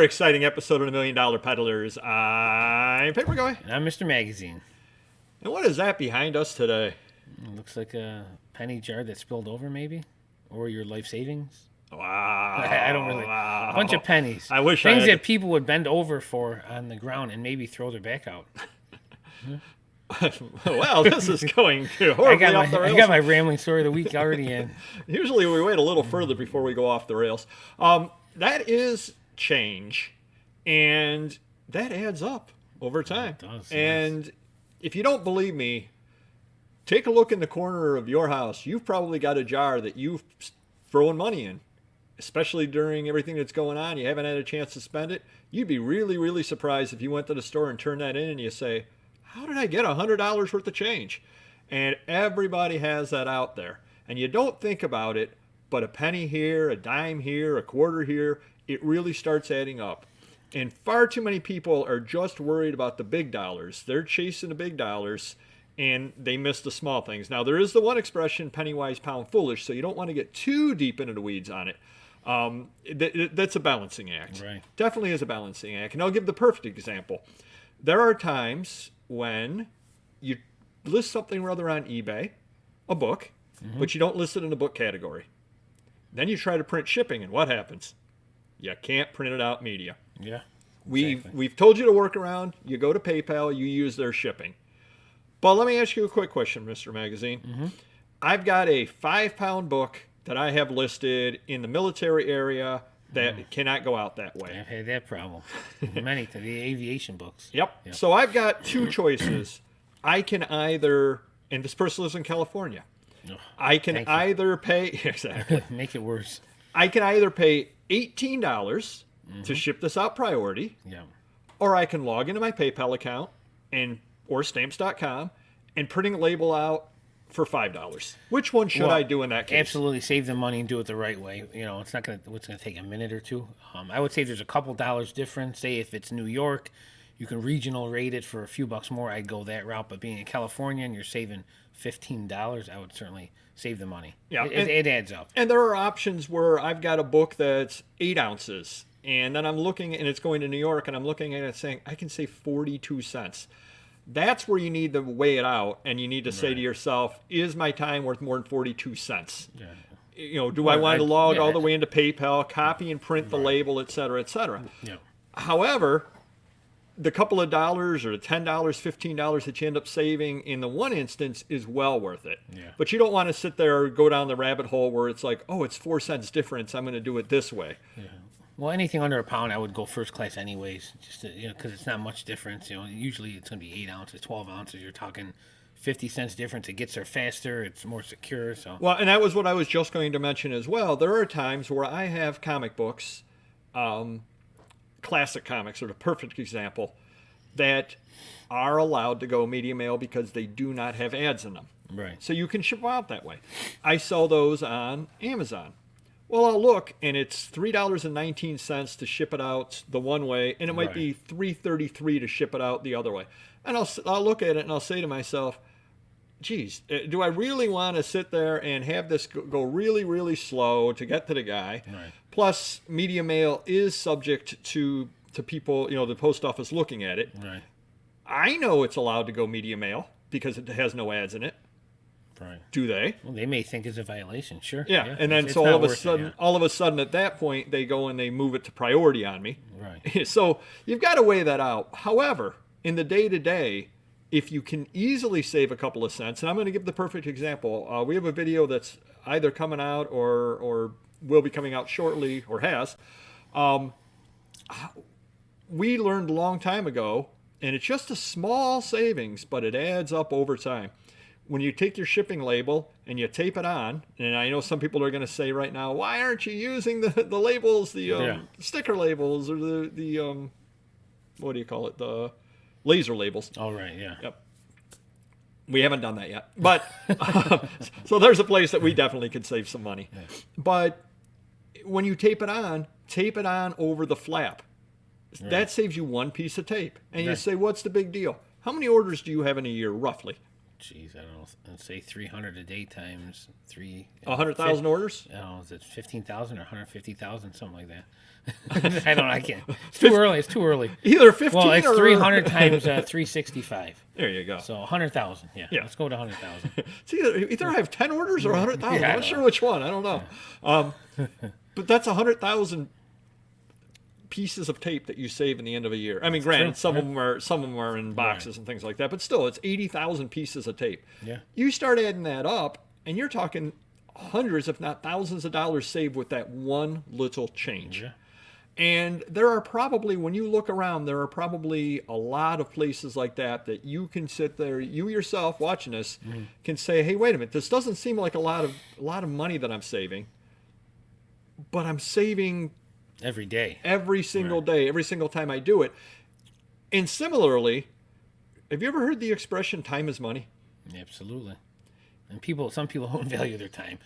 another exciting episode of the Million Dollar Peddlers. I'm Papergoy. And I'm Mr. Magazine. And what is that behind us today? It looks like a penny jar that spilled over, maybe? Or your life savings? Wow. I don't really. Wow. A bunch of pennies. I wish Things I had that people would bend over for on the ground and maybe throw their back out. Well, this is going horribly off the rails. I got my rambling story of the week already in. Usually we wait a little further before we go off the rails. That is change, and that adds up over time. It does, and yes. If you don't believe me, take a look in the corner of your house. You've probably got a jar that you've thrown money in, especially during everything that's going on. You haven't had a chance to spend it. You'd be really, really surprised if you went to the store and turned that in and you say, how did I get $100 worth of change? And everybody has that out there. And you don't think about it, but a penny here, a dime here, a quarter here, it really starts adding up. And far too many people are just worried about the big dollars. They're chasing the big dollars and they miss the small things. Now, there is the one expression, penny wise, pound foolish, so you don't want to get too deep into the weeds on it. That's a balancing act. Right. Definitely is a balancing act. And I'll give the perfect example. There are times when you list something rather on eBay, a book, but you don't list it in the book category. Then you try to print shipping, and what happens? You can't print it out media. Yeah. We've told you to work around. You go to PayPal, you use their shipping. But let me ask you a quick question, Mr. Magazine. I've got a 5-pound book that I have listed in the military area that cannot go out that way. I've had that problem. Many to the aviation books. Yep. So I've got two choices. I can either, and this person lives in California, I can either pay, exactly. Make it worse. I can either pay $18 to ship this out priority, or I can log into my PayPal account or stamps.com and printing a label out for $5. Which one should I do in that case? Absolutely, save the money and do it the right way. You know, it's going to take a minute or two. I would say there's a couple dollars difference. Say if it's New York, you can regional rate it for a few bucks more. I'd go that route. But being in California and you're saving $15, I would certainly save the money. Yeah, it adds up. And there are options where I've got a book that's 8 ounces, and then I'm looking, and it's going to New York, and I'm looking at it saying, I can save 42 cents. That's where you need to weigh it out, and you need to say to yourself, is my time worth more than 42 cents? Yeah. You know, do I want to log all the way into PayPal, copy and print the label, et cetera, et cetera? Yeah. However, the couple of dollars or the $10, $15 that you end up saving in the one instance is well worth it. Yeah. But you don't want to sit there or go down the rabbit hole where it's like, oh, it's 4 cents difference, I'm going to do it this way. Yeah. Well, anything under a pound, I would go first class anyways, just to, because it's not much difference. You know, usually it's going to be 8 ounces, 12 ounces. You're talking 50 cents difference. It gets there faster. It's more secure. So. Well, and that was what I was just going to mention as well. There are times where I have comic books, classic comics are the perfect example, that are allowed to go media mail because they do not have ads in them. Right. So you can ship out that way. I sell those on Amazon. Well, I'll look, and it's $3.19 to ship it out the one way, and it might be $3.33 to ship it out the other way. And I'll look at it, and I'll say to myself, geez, do I really want to sit there and have this go really, really slow to get to the guy? Right. Plus, media mail is subject to people, you know, the post office looking at it. Right. I know it's allowed to go media mail because it has no ads in it. Right. Do they? Well, they may think it's a violation, sure. Yeah, and then so all of a sudden at that point, they go and they move it to priority on me. Right. So you've got to weigh that out. However, in the day-to-day, if you can easily save a couple of cents, and I'm going to give the perfect example. We have a video that's either coming out or will be coming out shortly or has. We learned a long time ago, and it's just a small savings, but it adds up over time. When you take your shipping label and you tape it on, and I know some people are going to say right now, why aren't you using the labels, the sticker labels, or the what do you call it, the laser labels? Oh, right, yeah. Yep. We haven't done that yet. But so there's a place that we definitely could save some money. Yeah. But when you tape it on over the flap. Right. That saves you one piece of tape. And you say, what's the big deal? How many orders do you have in a year, roughly? Geez, I don't know. Let's say 300 a day times 3. 100,000 orders? Oh, is it 15,000 or 150,000, something like that? I don't know. I can't. It's too early. It's too early. Either 15 Well, it's or 300 times 365. There you go. So 100,000. Yeah. Yeah. Let's go to 100,000. It's either I have 10 orders or 100,000. Yeah, I I'm not don't sure know. which one. I don't know. But that's 100,000 pieces of tape that you save in the end of a year. I mean, granted, true. some of them are in boxes and things like that, but still, it's 80,000 pieces of tape. Yeah. You start adding that up, and you're talking hundreds, if not thousands, of dollars saved with that one little change. Yeah. And there are probably, when you look around, there are probably a lot of places like that that you can sit there, you yourself watching this, can say, hey, wait a minute, this doesn't seem like a lot of money that I'm saving, but I'm saving Every day. every single day, every single time I do it. And similarly, have you ever heard the expression time is money? Absolutely. And some people don't value their time.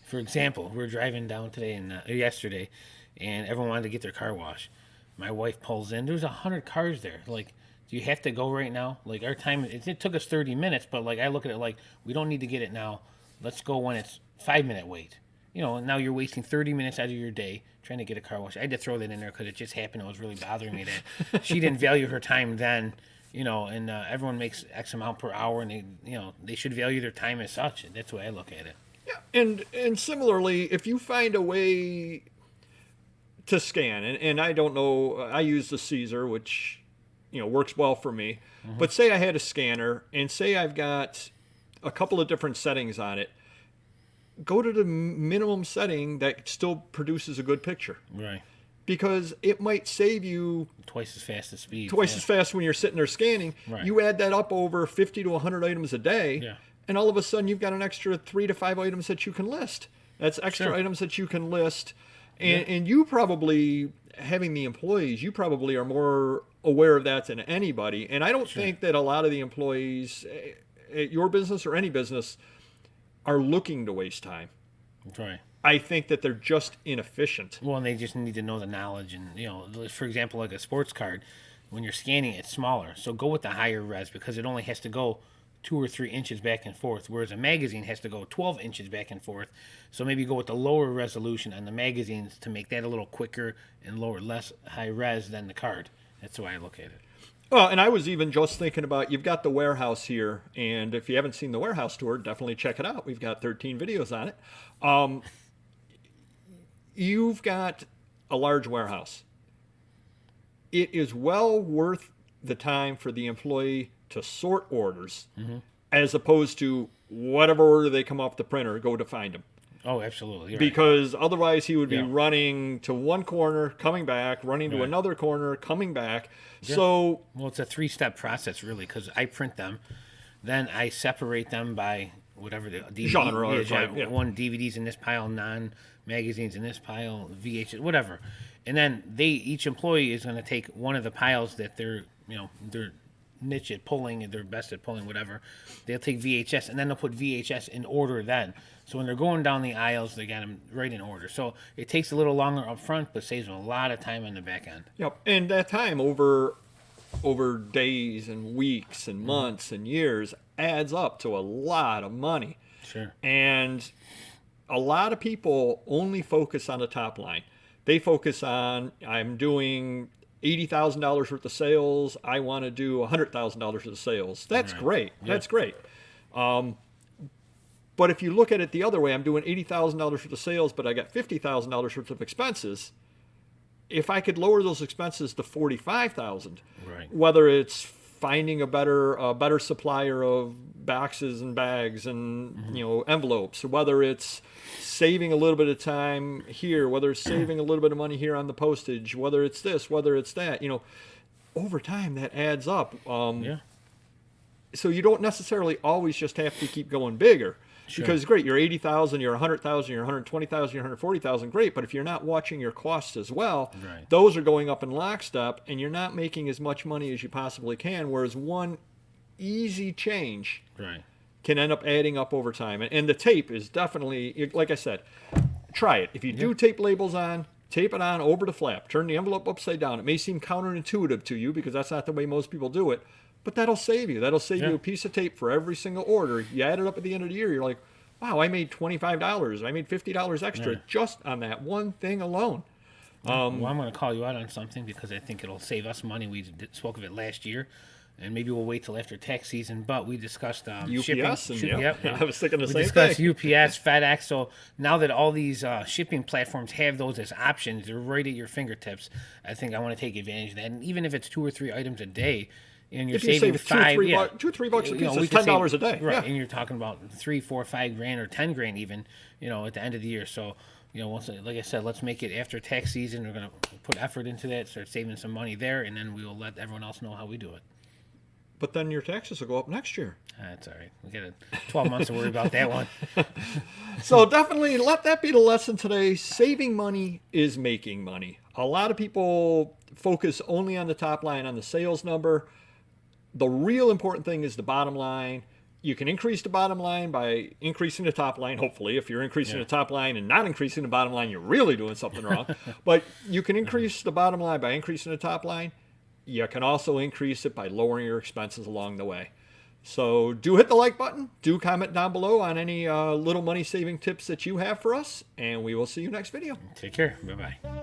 For example, we were driving down today and yesterday, and everyone wanted to get their car washed. My wife pulls in. There's 100 cars there. Like, do you have to go right now? Like, our time, it took us 30 minutes, but like, I look at it like, we don't need to get it now. Let's go when it's 5-minute wait. You know, now you're wasting 30 minutes out of your day trying to get a car wash. I had to throw that in there because it just happened. It was really bothering me that she didn't value her time then, you know, and everyone makes X amount per hour, and they should value their time as such. That's the way I look at it. Yeah, and similarly, if you find a way to scan, and I don't know, I use the CZUR, which, works well for me, but say I had a scanner, and say I've got a couple of different settings on it, go to the minimum setting that still produces a good picture. Right. Because it might save you Twice as fast as speed. twice as fast when you're sitting there scanning. Right. You add that up over 50 to 100 items a day, Yeah. and all of a sudden you've got an extra 3 to 5 items that you can list. That's extra Sure. items that you can list. And you probably, having the employees, you probably are more aware of that than anybody. And I don't think that a lot of the employees at your business or any business are looking to waste time. Right. I think that they're just inefficient. Well, and they just need to know the knowledge. And, for example, like a sports card, when you're scanning, it's smaller. So go with the higher res because it only has to go 2 or 3 inches back and forth, whereas a magazine has to go 12 inches back and forth. So maybe go with the lower resolution on the magazines to make that a little quicker and less high res than the card. That's the way I look at it. Well, and I was even just thinking about, you've got the warehouse here, and if you haven't seen the warehouse tour, definitely check it out. We've got 13 videos on it. You've got a large warehouse. It is well worth the time for the employee to sort orders as opposed to whatever order they come off the printer, go to find them. Oh, absolutely. You're right. Because otherwise he would be Yeah. running to one corner, coming back, running to Right. another corner, coming back. Yeah. So Well, it's a 3-step process, really, because I print them, then I separate them by whatever the DVD, Genre or type, yeah. One DVDs in this pile, non-magazines in this pile, VHS, whatever. And then each employee is going to take one of the piles that they're niche at pulling and they're best at pulling, whatever. They'll take VHS, and then they'll put VHS in order then. So when they're going down the aisles, they got them right in order. So it takes a little longer up front, but saves them a lot of time on the back end. Yep, and that time over days and weeks and months and years adds up to a lot of money. Sure. And a lot of people only focus on the top line. They focus on, I'm doing $80,000 worth of sales. I want to do $100,000 worth of sales. That's Right. great. Yeah. That's great. But if you look at it the other way, I'm doing $80,000 worth of sales, but I got $50,000 worth of expenses. If I could lower those expenses to $45,000, Right. whether it's finding a better supplier of boxes and bags and envelopes, whether it's saving a little bit of time here, whether it's saving a little bit of money here on the postage, whether it's this, whether it's that, over time that adds up. Yeah. So you don't necessarily always just have to keep going bigger. Sure. Because great, you're 80,000, you're 100,000, you're 120,000, you're 140,000, great. But if you're not watching your costs as well, Right. those are going up in lockstep, and you're not making as much money as you possibly can. Whereas one easy change Right. can end up adding up over time. And the tape is definitely, like I said, try it. If you do tape labels on, tape it on over the flap. Turn the envelope upside down. It may seem counterintuitive to you because that's not the way most people do it, But that'll save you. That'll save Yeah. you a piece of tape for every single order. You add it up at the end of the year, you're like, wow, I made $25. I made $50 extra just on that one thing alone. Well, I'm going to call you out on something because I think it'll save us money. We spoke of it last year, and maybe we'll wait till after tax season. But we discussed shipping. UPS, and I was thinking the We same discussed thing. UPS, FedEx. So now that all these shipping platforms have those as options, they're right at your fingertips. I think I want to take advantage of that. And even if it's 2 or 3 items a day, and you're If you saving save five, $2 or $3 a piece, we it's could $10 save- a day. right? Yeah. And you're talking about 3, 4, 5 grand or 10 grand even, at the end of the year. So. Once, like I said, let's make it after tax season. We're going to put effort into that, start saving some money there, and then we'll let everyone else know how we do it. But then your taxes will go up next year. That's all right. We got 12 months to worry about that one. So definitely let that be the lesson today. Saving money is making money. A lot of people focus only on the top line, on the sales number. The real important thing is the bottom line. You can increase the bottom line by increasing the top line, hopefully. If you're increasing the top line and not increasing the bottom line, you're really doing something wrong. But you can increase the bottom line by increasing the top line. You can also increase it by lowering your expenses along the way. So do hit the like button. Do comment down below on any little money saving tips that you have for us. And we will see you next video. Take care. Bye-bye.